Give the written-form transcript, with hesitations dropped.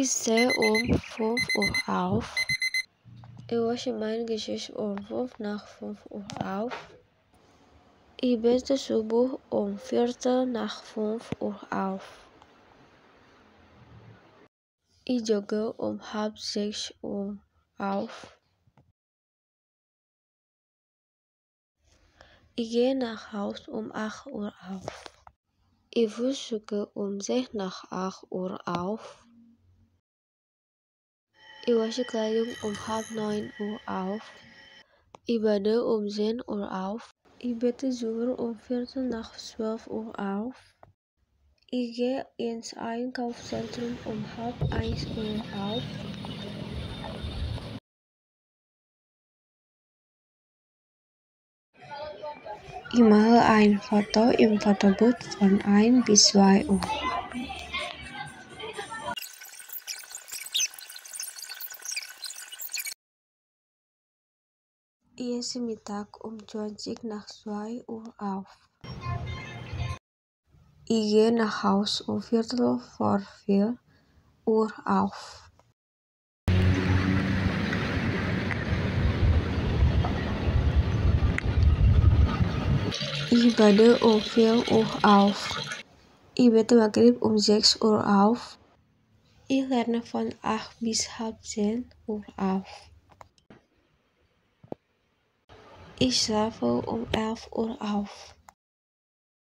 Ich stehe um 5 Uhr auf. Ich wasche mein Gesicht um 5 nach 5 Uhr auf. Ich bete Subuh um 4 nach 5 Uhr auf. Ich jogge um halb 6 Uhr auf. Ich gehe nach Haus um 8 Uhr auf. Ich frühstücke um 6 nach 8 Uhr auf. Ich wasche Kleidung um halb 9 Uhr auf. Ich bade um 10 Uhr auf. Ich bete Zuhur um 4 nach 12 Uhr auf. Ich gehe ins Einkaufszentrum um halb 1 Uhr auf. Ich mache ein Foto im Fotobooth von 1 bis 2 Uhr. Ich esse Mittag um 20 nach 2 Uhr auf. Ich gehe nach Haus um 3:15 Uhr auf. Ich bade um 4 Uhr auf. Ich bete Maghrib um 6 Uhr auf. Ich lerne von 8 bis halb 10 Uhr auf. Ich schlafe um 11 Uhr auf.